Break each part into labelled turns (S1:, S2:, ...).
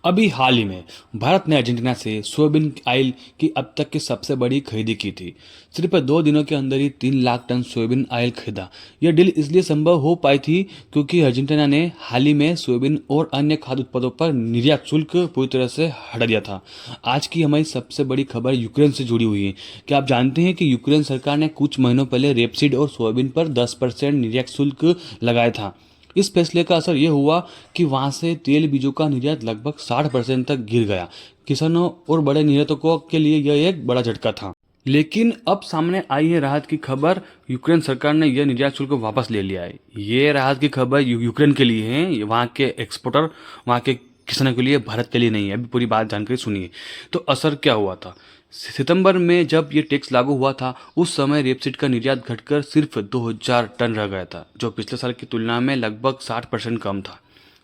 S1: अभी हाल ही में भारत ने अर्जेंटीना से सोयाबीन ऑयल की अब तक की सबसे बड़ी खरीदी की थी। सिर्फ 2 दिनों के अंदर ही 3 लाख टन सोयाबीन ऑयल खरीदा। यह डील इसलिए संभव हो पाई थी क्योंकि अर्जेंटीना ने हाल ही में सोयाबीन और अन्य खाद्य उत्पादों पर निर्यात शुल्क पूरी तरह से हटा दिया था। आज की हमारी सबसे बड़ी खबर यूक्रेन से जुड़ी हुई है। क्या आप जानते हैं कि यूक्रेन सरकार ने कुछ महीनों पहले रेपसीड और सोयाबीन पर 10% निर्यात शुल्क लगाया था। इस फैसले का असर यह हुआ कि वहां से तेल बीजों का निर्यात लगभग 60% तक गिर गया। किसानों और बड़े निर्यातकों के लिए यह एक बड़ा झटका था। लेकिन अब सामने आई है राहत की खबर। यूक्रेन सरकार ने यह निर्यात शुल्क वापस ले लिया है। ये राहत की खबर यूक्रेन के लिए है, वहाँ के एक्सपोर्टर, वहाँ के किसानों के लिए, भारत के लिए नहीं है। अभी पूरी बात जानकारी सुनिए। तो असर क्या हुआ था। सितंबर में जब ये टैक्स लागू हुआ था उस समय रेपसीड का निर्यात घटकर सिर्फ 2000 टन रह गया था, जो पिछले साल की तुलना में लगभग 60% कम था।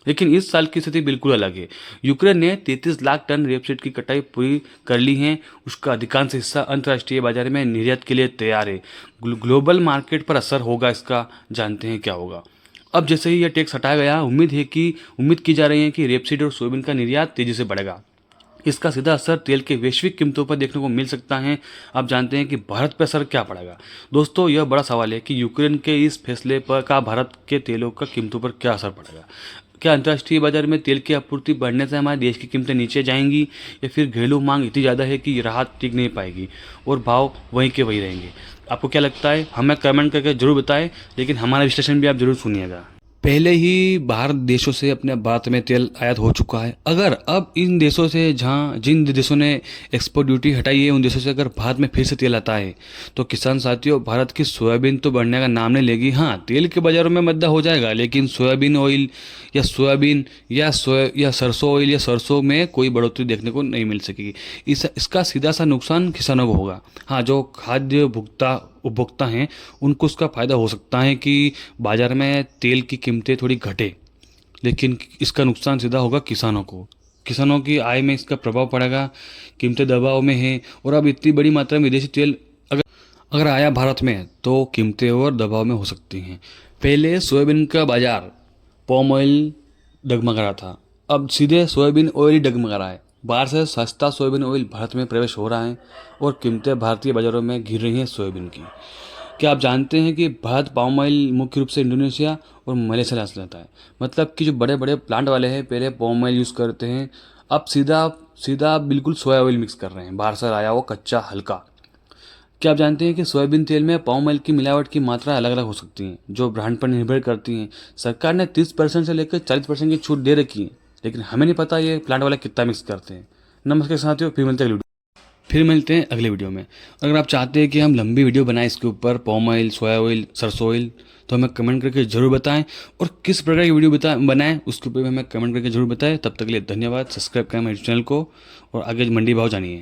S1: लेकिन इस साल की स्थिति बिल्कुल अलग है। यूक्रेन ने 33 लाख टन रेपसीड की कटाई पूरी कर ली है। उसका अधिकांश हिस्सा अंतर्राष्ट्रीय बाजार में निर्यात के लिए तैयार है। ग्लोबल मार्केट पर असर होगा इसका, जानते हैं क्या होगा। अब जैसे ही यह टैक्स हटाया गया, उम्मीद की जा रही है कि रेपसीड और सोयाबीन का निर्यात तेजी से बढ़ेगा। इसका सीधा असर तेल के वैश्विक कीमतों पर देखने को मिल सकता है। आप जानते हैं कि भारत पर असर क्या पड़ेगा। दोस्तों, यह बड़ा सवाल है कि यूक्रेन के इस फैसले पर का भारत के तेलों का कीमतों पर क्या असर पड़ेगा। क्या अंतर्राष्ट्रीय बाजार में तेल की आपूर्ति बढ़ने से हमारे देश की कीमतें नीचे जाएंगी, या फिर घरेलू मांग इतनी ज़्यादा है कि राहत टिक नहीं पाएगी और भाव वहीं के वहीं रहेंगे। आपको क्या लगता है, हमें कमेंट करके जरूर बताएं। लेकिन हमारा विश्लेषण भी आप जरूर सुनिएगा। पहले ही बाहर देशों से अपने भारत में तेल आयात हो चुका है। अगर अब इन देशों से, जिन देशों ने एक्सपोर्ट ड्यूटी हटाई है, उन देशों से अगर भारत में फिर से तेल आता है तो किसान साथियों, भारत की सोयाबीन तो बढ़ने का नाम नहीं लेगी। हाँ, तेल के बाजारों में मद्दा हो जाएगा, लेकिन सोयाबीन ऑयल या सरसों ऑयल या सरसों में कोई बढ़ोतरी देखने को नहीं मिल सकेगी। इसका सीधा सा नुकसान किसानों को होगा। हाँ, जो खाद्य उपभोक्ता हैं उनको उसका फ़ायदा हो सकता है कि बाज़ार में तेल की कीमतें थोड़ी घटे, लेकिन इसका नुकसान सीधा होगा किसानों को। किसानों की आय में इसका प्रभाव पड़ेगा। कीमतें दबाव में हैं और अब इतनी बड़ी मात्रा में विदेशी तेल अगर अगर आया भारत में तो कीमतें और दबाव में हो सकती हैं। पहले सोयाबीन का बाजार पॉम ऑयल डगमगा रहा था, अब सीधे सोयाबीन ऑयल ही डगमगा रहा है। बाहर से सस्ता सोयाबीन ऑयल भारत में प्रवेश हो रहा है और कीमतें भारतीय बाजारों में गिर रही हैं सोयाबीन की। क्या आप जानते हैं कि भारत पाम ऑयल मुख्य रूप से इंडोनेशिया और मलेशिया से लाता है। मतलब कि जो बड़े बड़े प्लांट वाले हैं पहले पाम ऑयल यूज़ करते हैं, अब सीधा सीधा बिल्कुल सोया ऑयल मिक्स कर रहे हैं, बाहर से आया वो कच्चा हल्का। क्या आप जानते हैं कि सोयाबीन तेल में पाम ऑयल की मिलावट की मात्रा अलग अलग हो सकती है, जो ब्रांड पर निर्भर करती हैं। सरकार ने 30% से लेकर 40% की छूट दे रखी है, लेकिन हमें नहीं पता ये प्लांट वाले कितना मिक्स करते हैं। नमस्कार साथियों, फिर मिलते हैं अगले वीडियो में। अगर आप चाहते हैं कि हम लंबी वीडियो बनाएं इसके ऊपर, पाम ऑयल, सोया ऑयल, सरसों ऑयल, तो हमें कमेंट करके जरूर बताएं। और किस प्रकार की वीडियो बनाएं उसके ऊपर भी हमें कमेंट करके जरूर बताएं। तब तक के लिए धन्यवाद। सब्सक्राइब करें हमारे चैनल को और आगे मंडी भाव जानिए।